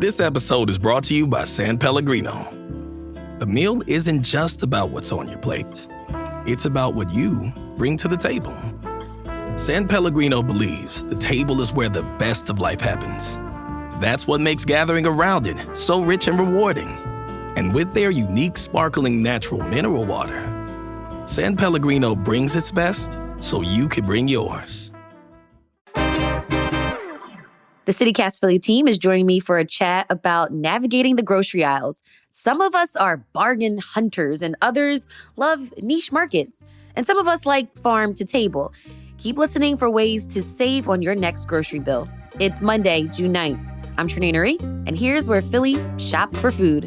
This episode is brought to you by San Pellegrino. A meal isn't just about what's on your plate. It's about what you bring to the table. San Pellegrino believes the table is where the best of life happens. That's what makes gathering around it so rich and rewarding. And with their unique sparkling natural mineral water, San Pellegrino brings its best so you can bring yours. The CityCast Philly team is joining me for a chat about navigating the grocery aisles. Some of us are bargain hunters and others love niche markets. And some of us like farm to table. Keep listening for ways to save on your next grocery bill. It's Monday, June 9th. I'm Trenae Nuri, and here's where Philly shops for food.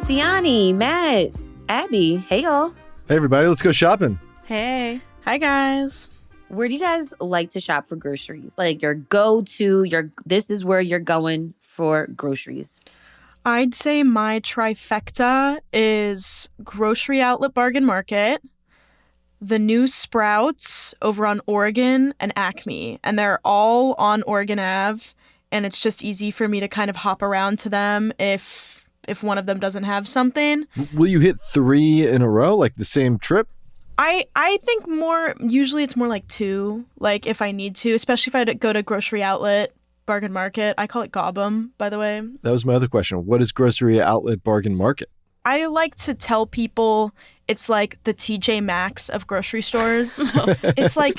Siani, Matt, Abby, hey y'all. Hey everybody, let's go shopping. Hey. Hi guys. Where do you guys like to shop for groceries? Like your go-to, this is where you're going for groceries. I'd say my trifecta is Grocery Outlet Bargain Market, the new Sprouts over on Oregon, and Acme. And they're all on Oregon Ave, and it's just easy for me to kind of hop around to them if one of them doesn't have something. Will you hit 3 in a row, like the same trip? I think usually it's more like 2, like if I need to, especially if I go to Grocery Outlet Bargain Market. I call it Gobbum, by the way. That was my other question. What is Grocery Outlet Bargain Market? I like to tell people it's like the TJ Maxx of grocery stores. It's like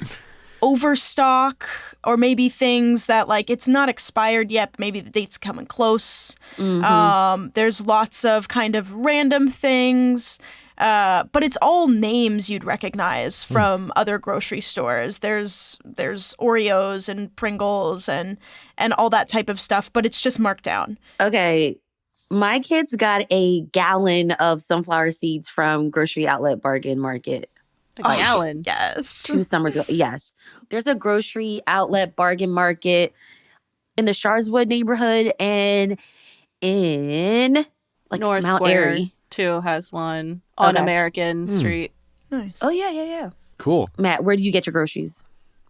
overstock, or maybe things that like it's not expired yet, but maybe the date's coming close. Mm-hmm. There's lots of kind of random things, but it's all names you'd recognize from other grocery stores. There's Oreos and Pringles and all that type of stuff, but it's just marked down. Okay. My kids got a gallon of sunflower seeds from Grocery Outlet Bargain Market. A gallon? Yes. 2 summers ago. Yes. There's a Grocery Outlet Bargain Market in the Sharswood neighborhood and in like North Mount Square Airy. too has one on American Street. Nice. Oh, yeah. Cool. Matt, where do you get your groceries?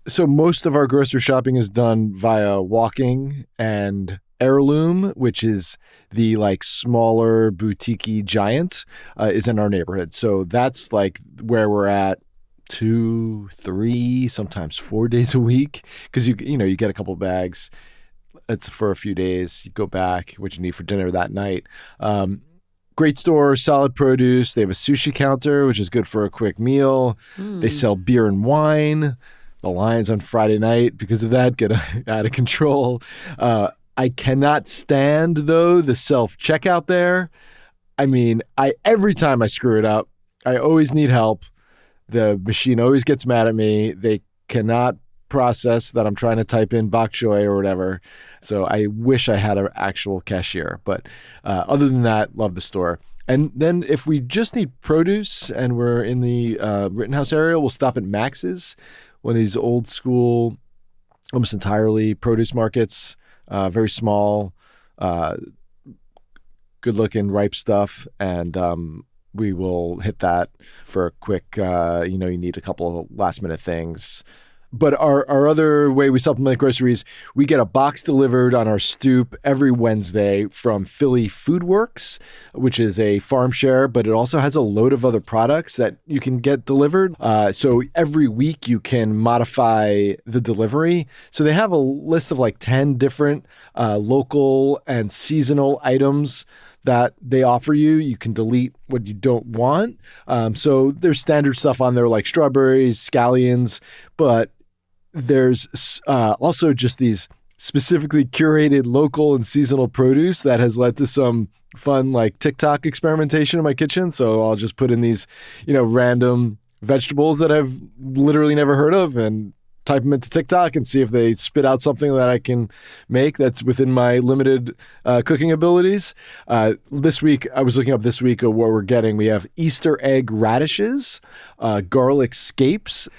So most of our grocery shopping is done via walking, and Heirloom, which is the like smaller boutique-y giant, is in our neighborhood. So that's like where we're at 2, 3, sometimes 4 days a week, because you get a couple bags. It's for a few days. You go back, what you need for dinner that night. Great store, solid produce. They have a sushi counter, which is good for a quick meal. They sell beer and wine. The lines on Friday night, because of that, get out of control. I cannot stand, though, the self-checkout there. I mean, every time I screw it up, I always need help. The machine always gets mad at me. They cannot process that I'm trying to type in bok choy or whatever. So I wish I had an actual cashier. But other than that, love the store. And then if we just need produce and we're in the Rittenhouse area, we'll stop at Max's, one of these old school, almost entirely produce markets. Very small, good-looking, ripe stuff, and we will hit that for a quick, you need a couple of last-minute things. But our other way we supplement groceries, we get a box delivered on our stoop every Wednesday from Philly Food Works, which is a farm share, but it also has a load of other products that you can get delivered. So every week you can modify the delivery. So they have a list of like 10 different local and seasonal items that they offer you. You can delete what you don't want. So there's standard stuff on there like strawberries, scallions, but there's also just these specifically curated local and seasonal produce that has led to some fun like TikTok experimentation in my kitchen. So I'll just put in these, random vegetables that I've literally never heard of and type them into TikTok and see if they spit out something that I can make that's within my limited cooking abilities. This week, I was looking up what we're getting. We have Easter egg radishes, garlic scapes.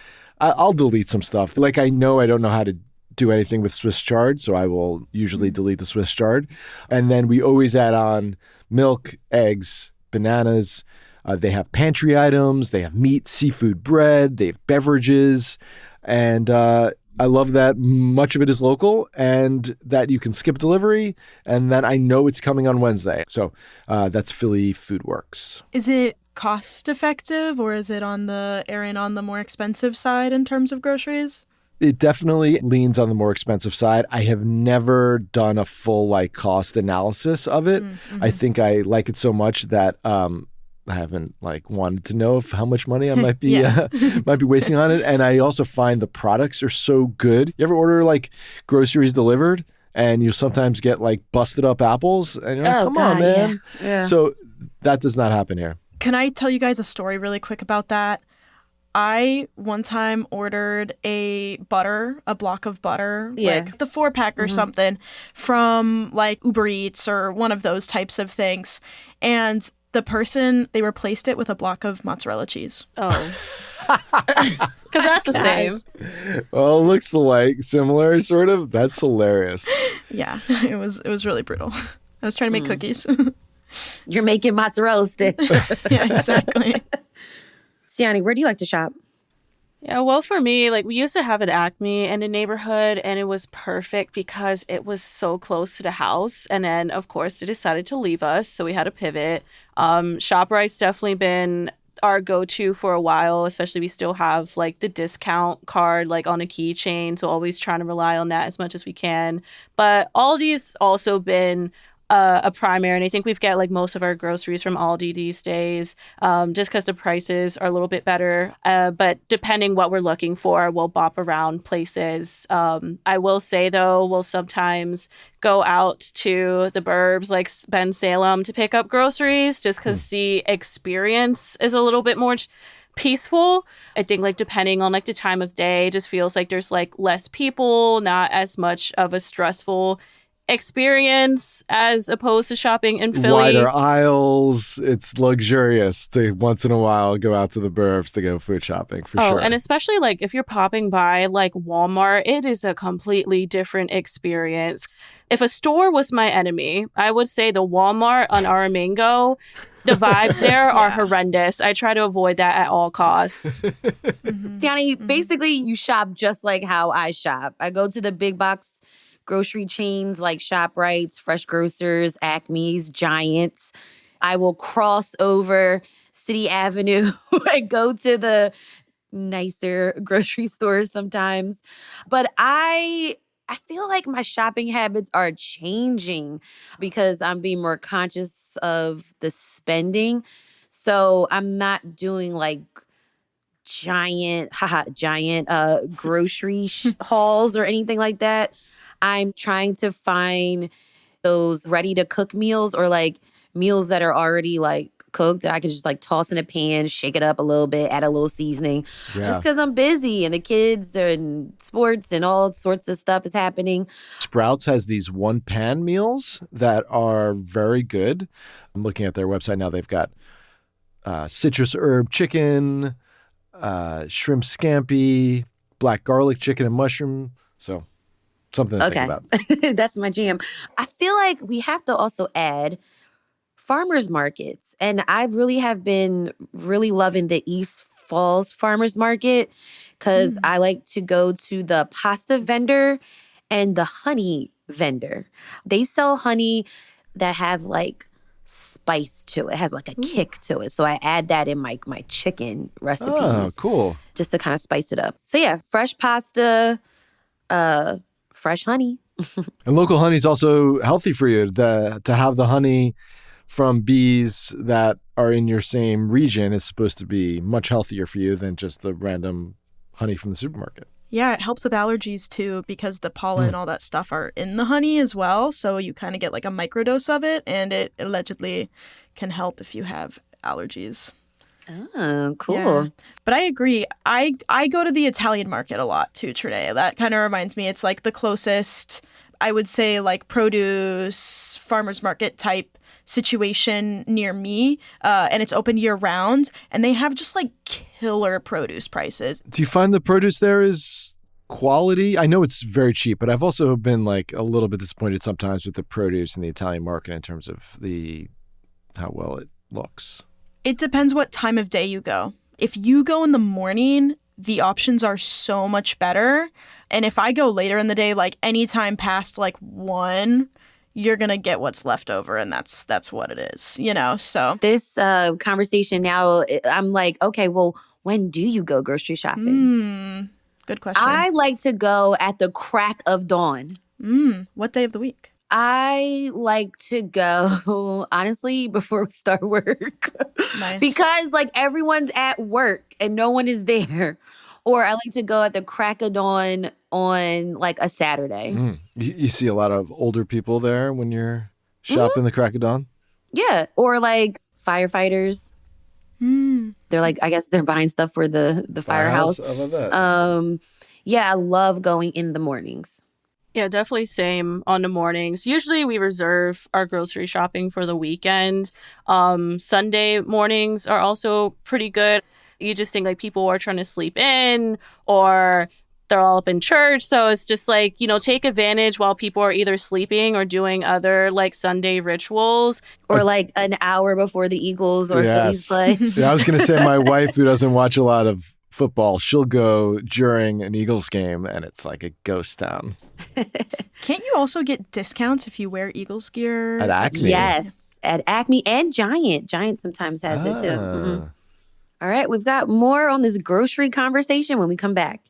I'll delete some stuff. Like I don't know how to do anything with Swiss chard, so I will usually delete the Swiss chard. And then we always add on milk, eggs, bananas, They have pantry items, they have meat, seafood, bread, they have beverages, and I love that much of it is local and that you can skip delivery and that I know it's coming on Wednesday. So that's Philly Food Works. Is it cost effective or is it on the more expensive side in terms of groceries? It definitely leans on the more expensive side. I have never done a full cost analysis of it. Mm-hmm. I think I like it so much that I haven't wanted to know how much money I might be might be wasting on it. And I also find the products are so good. You ever order groceries delivered and you sometimes get busted up apples and you're like, come on, man. Yeah. So that does not happen here. Can I tell you guys a story really quick about that? I one time ordered a block of butter, the 4-pack or something from Uber Eats or one of those types of things. And the person, they replaced it with a block of mozzarella cheese. Oh. Because that's the same. Well, it looks similar, sort of. That's hilarious. Yeah, it was really brutal. I was trying to make cookies. You're making mozzarella sticks. Yeah, exactly. Siani, where do you like to shop? Yeah, well, for me, we used to have an Acme in the neighborhood, and it was perfect because it was so close to the house. And then, of course, they decided to leave us, so we had to pivot. ShopRite's definitely been our go-to for a while, especially we still have the discount card on a keychain, so always trying to rely on that as much as we can. But Aldi's also been a primary, and I think we've get most of our groceries from Aldi these days, just because the prices are a little bit better. But depending what we're looking for, we'll bop around places. I will say though, we'll sometimes go out to the burbs like Salem to pick up groceries, just because the experience is a little bit more peaceful. I think depending on the time of day, it just feels there's less people, not as much of a stressful experience as opposed to shopping in Philly. Wider aisles. It's luxurious to once in a while go out to the burbs to go food shopping for sure. And especially if you're popping by Walmart, it is a completely different experience. If a store was my enemy, I would say the Walmart on Aramingo. The vibes there are horrendous. I try to avoid that at all costs. Siani, basically you shop just like how I shop. I go to the big box grocery chains like ShopRite's, Fresh Grocers, Acme's, Giants. I will cross over City Avenue and go to the nicer grocery stores sometimes. But I feel like my shopping habits are changing because I'm being more conscious of the spending. So I'm not doing giant grocery hauls or anything like that. I'm trying to find those ready-to-cook meals or meals that are already cooked that I can just toss in a pan, shake it up a little bit, add a little seasoning. Yeah. Just because I'm busy and the kids are in sports and all sorts of stuff is happening. Sprouts has these one-pan meals that are very good. I'm looking at their website now. They've got citrus herb chicken, shrimp scampi, black garlic chicken and mushroom. So something to think about. That's my jam. I feel like we have to also add farmers markets. And I really have been really loving the East Falls Farmers Market because I like to go to the pasta vendor and the honey vendor. They sell honey that have spice to it. It has a kick to it. So I add that in my chicken recipes. Oh, cool. Just to kind of spice it up. So yeah, fresh pasta, fresh honey. And local honey is also healthy for you. To have the honey from bees that are in your same region is supposed to be much healthier for you than just the random honey from the supermarket. Yeah, it helps with allergies too because the pollen and all that stuff are in the honey as well. So you kind of get a microdose of it, and it allegedly can help if you have allergies. Oh, cool. Yeah. But I agree. I go to the Italian market a lot too, Trenae. That kind of reminds me. It's the closest, I would say, produce, farmer's market type situation near me. And it's open year round. And they have just killer produce prices. Do you find the produce there is quality? I know it's very cheap, but I've also been a little bit disappointed sometimes with the produce in the Italian market in terms of how well it looks. It depends what time of day you go. If you go in the morning, the options are so much better. And if I go later in the day, like anytime past like 1, you're going to get what's left over. And that's what it is, you know? So This conversation now, I'm like, okay, well, when do you go grocery shopping? Good question. I like to go at the crack of dawn. What day of the week? I like to go, honestly, before we start work. Nice. Because like everyone's at work and no one is there. Or I like to go at the crack of dawn on like a Saturday. You see a lot of older people there when you're shopping the crack of dawn? Yeah. Or like firefighters. They're like, I guess they're buying stuff for the firehouse. I love that. Yeah, I love going in the mornings. Yeah, definitely same on the mornings. Usually we reserve our grocery shopping for the weekend. Sunday mornings are also pretty good. You just think like people are trying to sleep in or they're all up in church. So it's just like, you know, take advantage while people are either sleeping or doing other like Sunday rituals. Or like an hour before the Eagles or Phillies play. Yeah, I was going to say my wife, who doesn't watch a lot of football, she'll go during an Eagles game and it's like a ghost town. Can't you also get discounts if you wear Eagles gear? At Acme. Yes, at Acme and Giant. Giant sometimes has it too. All right, we've got more on this grocery conversation when we come back.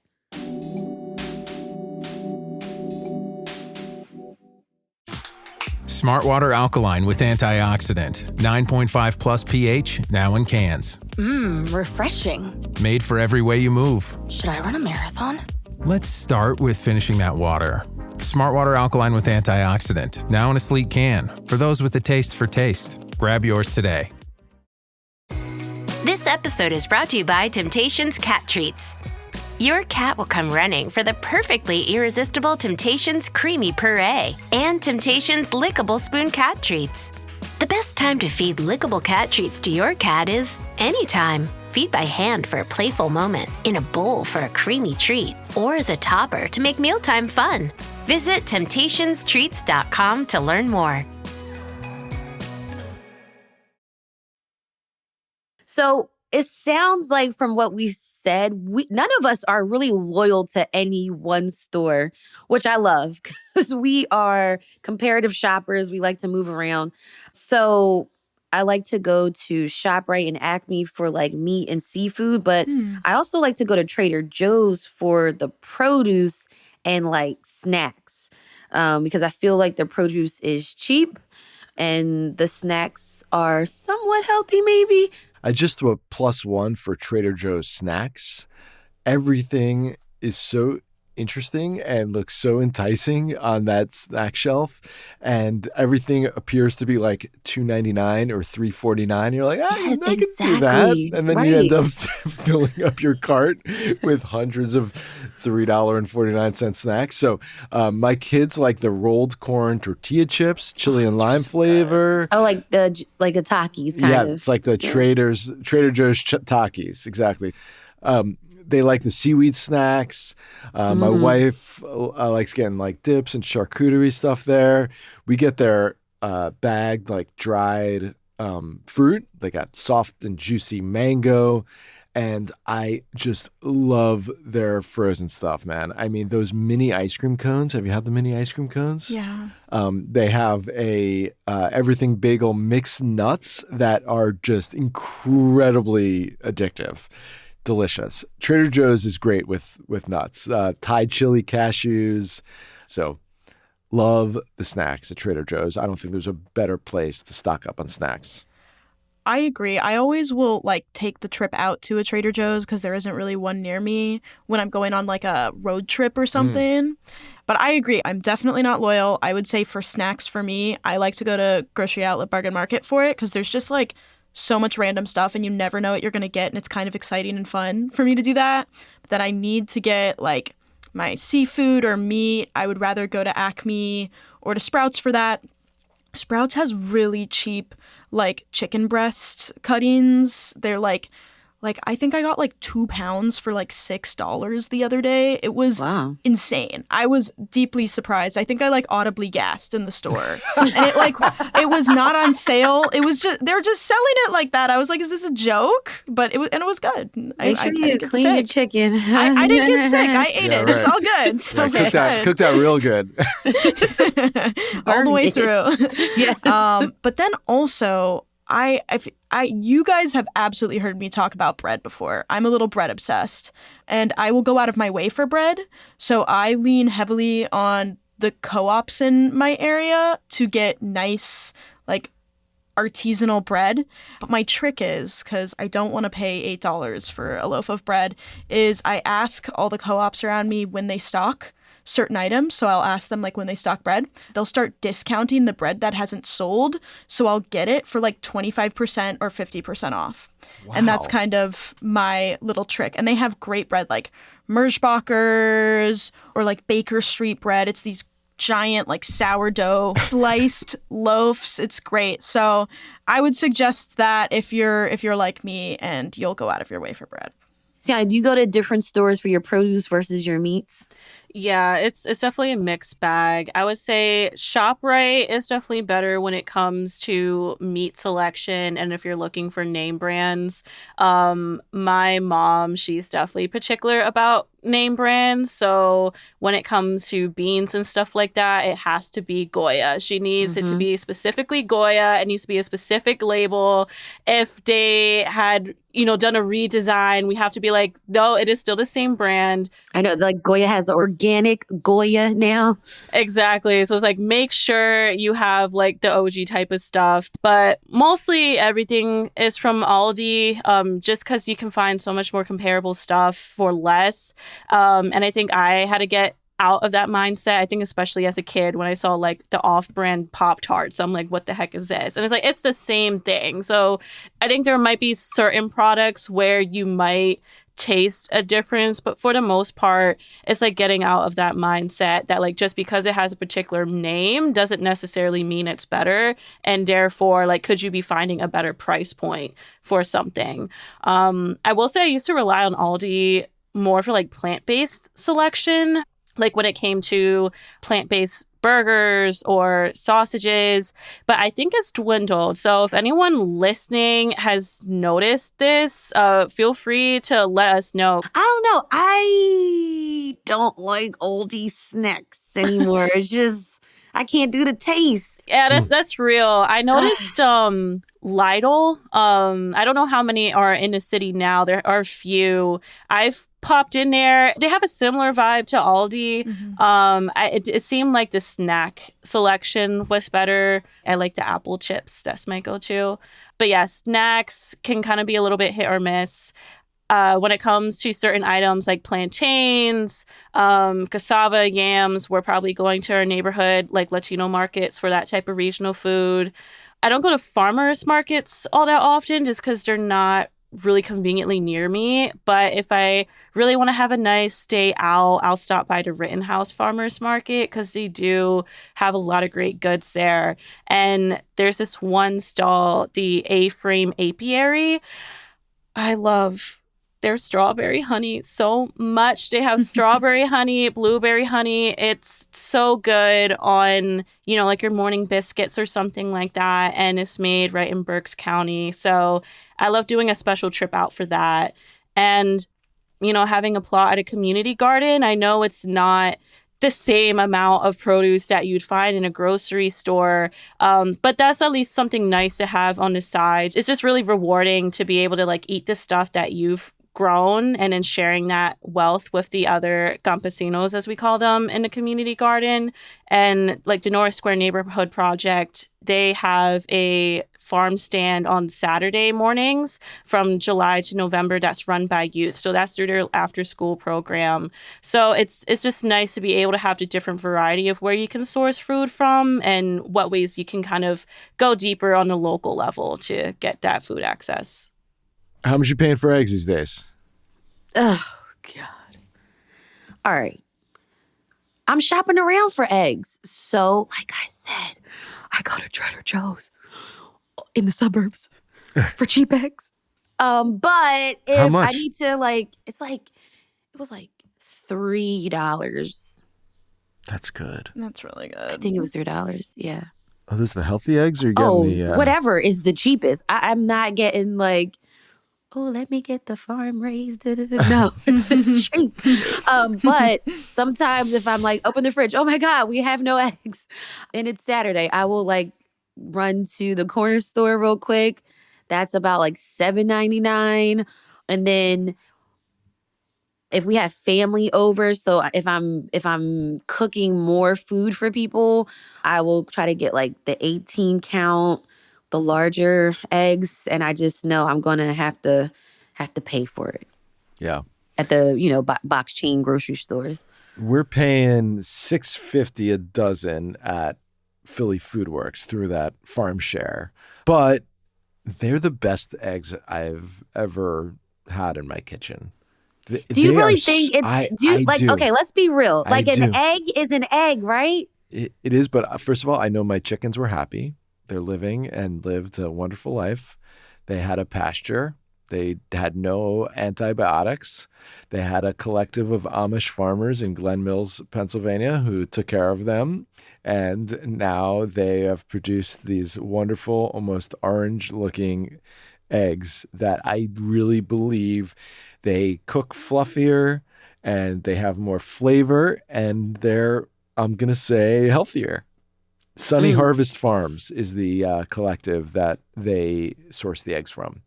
Smart Water Alkaline with antioxidant. 9.5 plus pH, now in cans. Refreshing. Made for every way you move. Should I run a marathon? Let's start with finishing that water. Smart Water Alkaline with antioxidant, now in a sleek can. For those with a taste for taste. Grab yours today. This episode is brought to you by Temptations Cat Treats. Your cat will come running for the perfectly irresistible Temptations Creamy Puree and Temptations Lickable Spoon Cat Treats. The best time to feed lickable cat treats to your cat is anytime. Feed by hand for a playful moment, in a bowl for a creamy treat, or as a topper to make mealtime fun. Visit temptationstreats.com to learn more. So it sounds like from what we said, none of us are really loyal to any one store, which I love because we are comparative shoppers. We like to move around. So I like to go to ShopRite and Acme for like meat and seafood, but I also like to go to Trader Joe's for the produce and like snacks because I feel like the produce is cheap and the snacks are somewhat healthy maybe. I just threw a +1 for Trader Joe's snacks. Everything is so interesting and looks so enticing on that snack shelf, and everything appears to be like $2.99 or $3.49. You're like, Yes, I can do that, and then you end right. up filling up your cart with hundreds of $3.49 snacks. So my kids like the rolled corn tortilla chips, chili and lime flavor. Oh, like the Takis kind of. Yeah, it's like the Trader Joe's Takis, exactly. They like the seaweed snacks. My wife likes getting like dips and charcuterie stuff there. We get their bagged like dried fruit. They got soft and juicy mango. And I just love their frozen stuff, man. I mean, those mini ice cream cones. Have you had the mini ice cream cones? Yeah. They have a everything bagel mixed nuts that are just incredibly addictive. Delicious. Trader Joe's is great with nuts. Thai chili cashews. So love the snacks at Trader Joe's. I don't think there's a better place to stock up on snacks. I agree. I always will like take the trip out to a Trader Joe's because there isn't really one near me when I'm going on like a road trip or something. But I agree. I'm definitely not loyal. I would say for snacks for me, I like to go to Grocery Outlet Bargain Market for it because there's just like so much random stuff and you never know what you're going to get, and it's kind of exciting and fun for me to do that. But then I need to get like my seafood or meat. I would rather go to Acme or to Sprouts for that. Sprouts has really cheap like chicken breast cuttings. They're like Like, I think I got like 2 pounds for like $6 the other day. It was insane. I was deeply surprised. I think I like audibly gasped in the store. And it was not on sale. It was just, they were just selling it like that. I was like, is this a joke? But it was good. Make sure you clean your chicken. I didn't get sick. I ate it. Right. It's all good. It's okay. Cook that real good. All the way through. Yes. But then also, you guys have absolutely heard me talk about bread before. I'm a little bread obsessed, and I will go out of my way for bread. So I lean heavily on the co-ops in my area to get nice, like, artisanal bread. But my trick is, because I don't want to pay $8 for a loaf of bread, is I ask all the co-ops around me when they stock certain items. So I'll ask them, like, when they stock bread, they'll start discounting the bread that hasn't sold. So I'll get it for like 25% or 50% off. Wow. And that's kind of my little trick. And they have great bread, like Merschbacher's or like Baker Street bread. It's these giant like sourdough sliced loaves. It's great. So I would suggest that if you're like me and you'll go out of your way for bread. Siani, do you go to different stores for your produce versus your meats? Yeah, it's definitely a mixed bag. I would say ShopRite is definitely better when it comes to meat selection and if you're looking for name brands. My mom, she's definitely particular about name brands. So when it comes to beans and stuff like that, it has to be Goya. She needs it to be specifically Goya. It needs to be a specific label. If they had, done a redesign, we have to be like, no, it is still the same brand. I know, like Goya has the organic Goya now. Exactly. So it's like, make sure you have like the OG type of stuff. But mostly everything is from Aldi, just because you can find so much more comparable stuff for less. And I think I had to get out of that mindset. I think especially as a kid when I saw like the off-brand Pop-Tarts, I'm like, what the heck is this? And it's like, it's the same thing. So I think there might be certain products where you might taste a difference, but for the most part, it's like getting out of that mindset that like just because it has a particular name doesn't necessarily mean it's better, and therefore like could you be finding a better price point for something. I will say I used to rely on Aldi more for like plant-based selection, like when it came to plant-based burgers or sausages, but I think it's dwindled. So if anyone listening has noticed this, feel free to let us know. I don't know. I don't like Aldi snacks anymore. It's just, I can't do the taste. Yeah, that's real. I noticed Lidl. I don't know how many are in the city now. There are a few. I've popped in there. They have a similar vibe to Aldi. It seemed like the snack selection was better. I like the apple chips. That's my go-to. But yeah, snacks can kind of be a little bit hit or miss. When it comes to certain items like plantains, cassava, yams, we're probably going to our neighborhood, like Latino markets for that type of regional food. I don't go to farmers markets all that often just because they're not really conveniently near me. But if I really want to have a nice day out, I'll stop by the Rittenhouse Farmers Market because they do have a lot of great goods there. And there's this one stall, the A-Frame Apiary. I love their strawberry honey so much. They have strawberry honey, blueberry honey. It's so good on, like your morning biscuits or something like that. And it's made right in Berks County. So I love doing a special trip out for that. And, having a plot at a community garden, I know it's not the same amount of produce that you'd find in a grocery store. But that's at least something nice to have on the side. It's just really rewarding to be able to like eat the stuff that you've grown and then sharing that wealth with the other campesinos, as we call them, in the community garden. And like the North Square Neighborhood Project, they have a farm stand on Saturday mornings from July to November that's run by youth. So that's through their after school program. So it's just nice to be able to have the different variety of where you can source food from and what ways you can kind of go deeper on the local level to get that food access. How much you paying for eggs these days? Oh, God. All right. I'm shopping around for eggs. So, like I said, I go to Trader Joe's in the suburbs for cheap eggs. But How if I much? need to it was like $3. That's good. That's really good. I think it was $3. Yeah. Are those the healthy eggs or you're getting the... whatever is the cheapest. I'm not getting let me get the farm raised. No, it's cheap. But sometimes if I'm open the fridge, oh my God, we have no eggs. And it's Saturday, I will run to the corner store real quick. That's about $7.99. And then if we have family over, so if I'm cooking more food for people, I will try to get the 18 count, the larger eggs, and I just know I'm gonna have to pay for it. Yeah. At the box chain grocery stores. We're paying $6.50 a dozen at Philly Food Works through that farm share, but they're the best eggs I've ever had in my kitchen. Do you really think it's... I do. Okay, let's be real. I do. An egg is an egg, right? It is, but first of all, I know my chickens were happy. They're living and lived a wonderful life. They had a pasture. They had no antibiotics. They had a collective of Amish farmers in Glen Mills, Pennsylvania, who took care of them. And now they have produced these wonderful, almost orange-looking eggs that I really believe they cook fluffier and they have more flavor and they're, I'm going to say, healthier. Sunny Harvest Farms is the collective that they source the eggs from.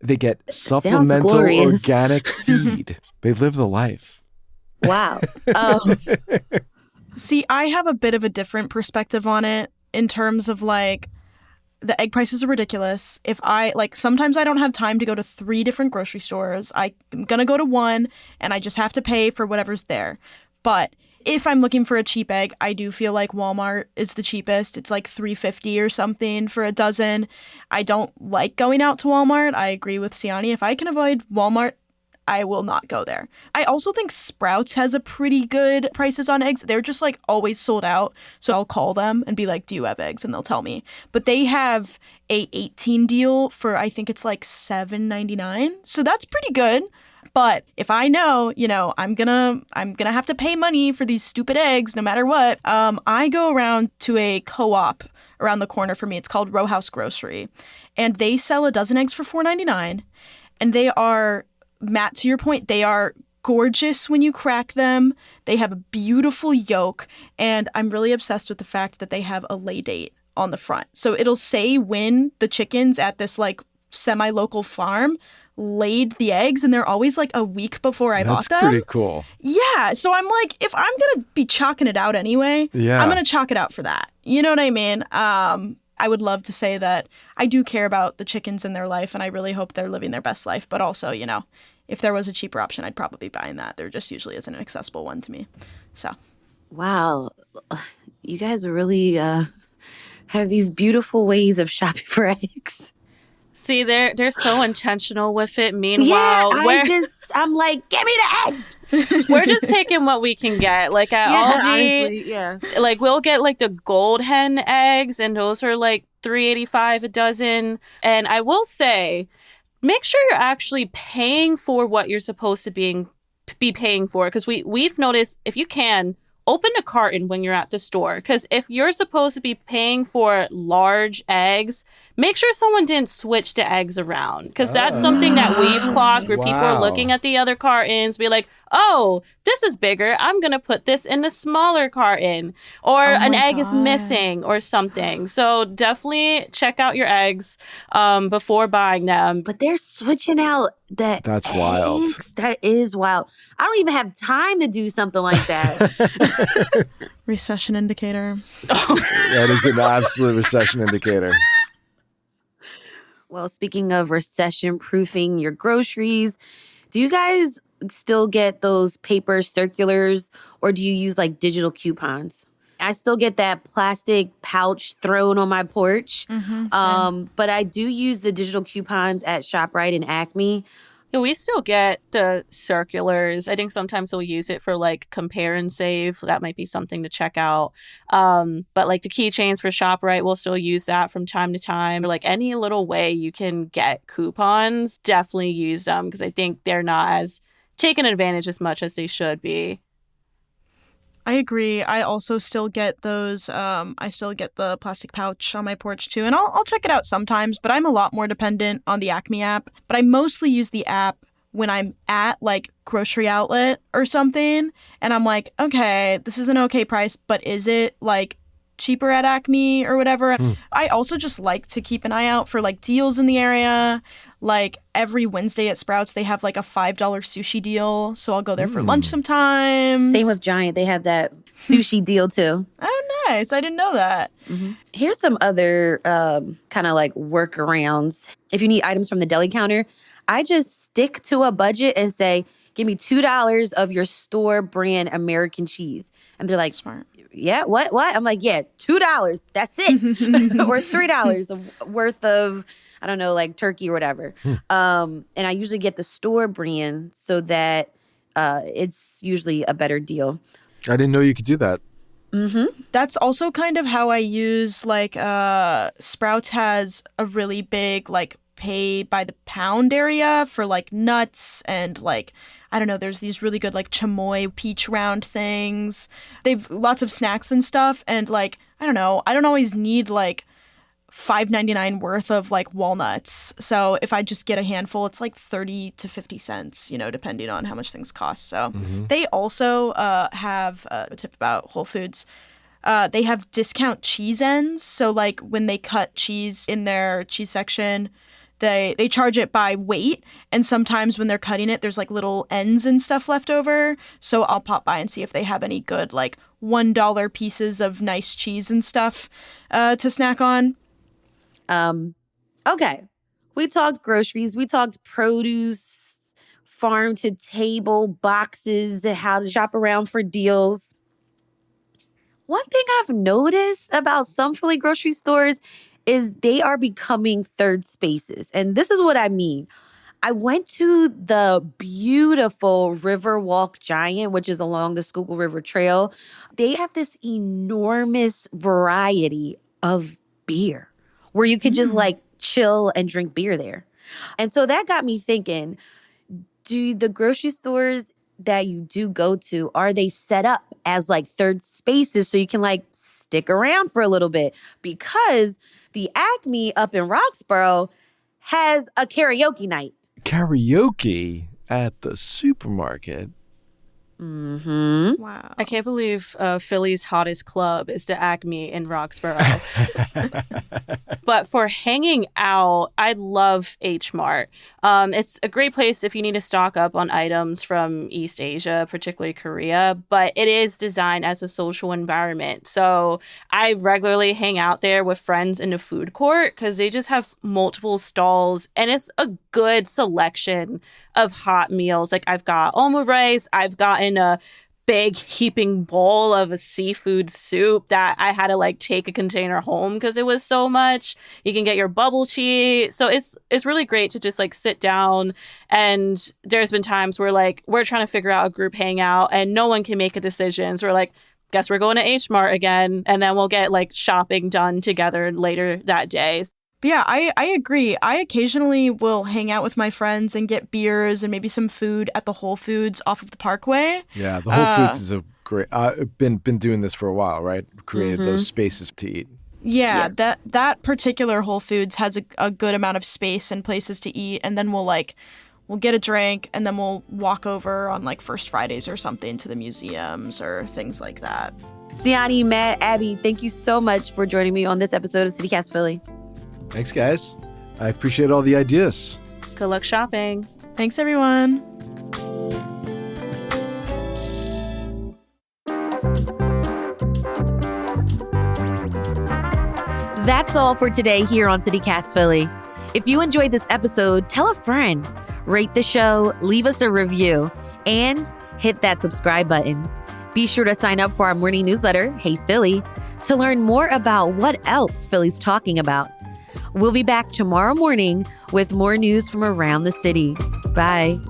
They get supplemental organic feed. They live the life. Wow. See, I have a bit of a different perspective on it in terms of the egg prices are ridiculous. If sometimes I don't have time to go to 3 different grocery stores. I'm going to go to one and I just have to pay for whatever's there. But if I'm looking for a cheap egg, I do feel like Walmart is the cheapest. It's $3.50 or something for a dozen. I don't like going out to Walmart. I agree with Siani. If I can avoid Walmart, I will not go there. I also think Sprouts has a pretty good prices on eggs. They're just always sold out. So I'll call them and be like, do you have eggs? And they'll tell me. But they have a 18 deal for, I think it's $7.99. So that's pretty good. But if I know, I'm gonna have to pay money for these stupid eggs no matter what, I go around to a co-op around the corner for me. It's called Row House Grocery. And they sell a dozen eggs for $4.99. And they are... Matt, to your point, they are gorgeous when you crack them. They have a beautiful yolk, and I'm really obsessed with the fact that they have a lay date on the front. So it'll say when the chickens at this semi-local farm laid the eggs, and they're always a week before I bought them. That's pretty cool. Yeah, so I'm if I'm gonna be chalking it out anyway, I'm gonna chalk it out for that. You know what I mean? I would love to say that I do care about the chickens in their life, and I really hope they're living their best life. But also, if there was a cheaper option, I'd probably be buying that. There just usually isn't an accessible one to me. So, wow, you guys really have these beautiful ways of shopping for eggs. See, they're so intentional with it. Meanwhile, I'm give me the eggs. We're just taking what we can get. At Aldi, honestly, we'll get the gold hen eggs, and those are $3.85 a dozen. And I will say, make sure you're actually paying for what you're supposed to be paying for, because we've noticed, if you can, open a carton when you're at the store, because if you're supposed to be paying for large eggs, make sure someone didn't switch the eggs around, because that's something that we've clocked where people are looking at the other cartons, be like, oh, this is bigger, I'm gonna put this in the smaller carton, or an egg is missing or something. So definitely check out your eggs before buying them. But they're switching out the That's eggs. wild. That is wild. I don't even have time to do something like that. recession indicator. That is an absolute recession indicator. Well, speaking of recession-proofing your groceries, do you guys still get those paper circulars, or do you use digital coupons? I still get that plastic pouch thrown on my porch. But I do use the digital coupons at ShopRite and Acme. Yeah, we still get the circulars. I think sometimes we'll use it for like compare and save. So that might be something to check out. But like the keychains for ShopRite, we'll still use that from time to time. Or like any little way you can get coupons, definitely use them because I think they're not as taken advantage as much as they should be. I agree. I also still get those. I still get the plastic pouch on my porch too, and I'll check it out sometimes. But I'm a lot more dependent on the Acme app. But I mostly use the app when I'm at like grocery outlet or something, and I'm like, okay, this is an okay price, but is it like cheaper at Acme or whatever? I also just like to keep an eye out for like deals in the area. Like every Wednesday at Sprouts, they have like a $5 sushi deal. So I'll go there for lunch sometimes. Same with Giant. They have that sushi deal too. Oh, nice. I didn't know that. Here's some other kind of like workarounds. If you need items from the deli counter, I just stick to a budget and say, give me $2 of your store brand American cheese. And they're like, Smart. Yeah, what? I'm like, yeah, $2. That's it. Or $3 worth of, I don't know, like turkey or whatever. And I usually get the store brand so that it's usually a better deal. I didn't know you could do that. That's also kind of how I use like Sprouts has a really big like pay by the pound area for like nuts and like I don't know, there's these really good like chamoy peach round things. They've lots of snacks and stuff and like I don't know, I don't always need like $5.99 worth of like walnuts. So if I just get a handful, it's like 30 to 50 cents, you know, depending on how much things cost. So they also have a tip about Whole Foods. They have discount cheese ends. So like when they cut cheese in their cheese section, they charge it by weight. And sometimes when they're cutting it, there's like little ends and stuff left over. So I'll pop by and see if they have any good like $1 pieces of nice cheese and stuff to snack on. Okay. We talked groceries. We talked produce, farm to table, boxes, how to shop around for deals. One thing I've noticed about some Philly grocery stores is they are becoming third spaces. And this is what I mean. I went to the beautiful Riverwalk Giant, which is along the Schuylkill River Trail. They have this enormous variety of beer where you could just like chill and drink beer there. And so that got me thinking, do the grocery stores that you do go to, are they set up as like third spaces so you can like stick around for a little bit? Because the Acme up in Roxborough has a karaoke night. Karaoke at the supermarket. Wow. I can't believe Philly's hottest club is the Acme in Roxborough. But for hanging out, I love H Mart. It's a great place if you need to stock up on items from East Asia, particularly Korea, but it is designed as a social environment. So I regularly hang out there with friends in the food court because they just have multiple stalls and it's a good selection of hot meals. Like I've got omurice, I've gotten a big heaping bowl of a seafood soup that I had to like take a container home because it was so much. You can get your bubble tea. So it's really great to just like sit down. And there's been times where like we're trying to figure out a group hangout and no one can make a decision. So we're like, guess we're going to H Mart again. And then we'll get like shopping done together later that day. But yeah, I agree. I occasionally will hang out with my friends and get beers and maybe some food at the Whole Foods off of the Parkway. Yeah, the Whole Foods is a great. Been doing this for a while, right? Created those spaces to eat. Yeah, that particular Whole Foods has a good amount of space and places to eat, and then we'll get a drink and then we'll walk over on like First Fridays or something to the museums or things like that. Siani, Matt, Abby, thank you so much for joining me on this episode of CityCast Philly. Thanks, guys. I appreciate all the ideas. Good luck shopping. Thanks, everyone. That's all for today here on CityCast Philly. If you enjoyed this episode, tell a friend, rate the show, leave us a review, and hit that subscribe button. Be sure to sign up for our morning newsletter, Hey Philly, to learn more about what else Philly's talking about. We'll be back tomorrow morning with more news from around the city. Bye.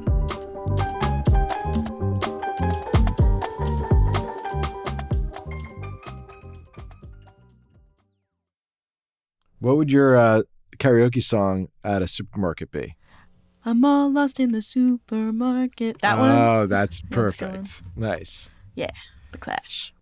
What would your karaoke song at a supermarket be? I'm all lost in the supermarket. That one? Oh, that's That's a good perfect. Nice. Yeah, The Clash.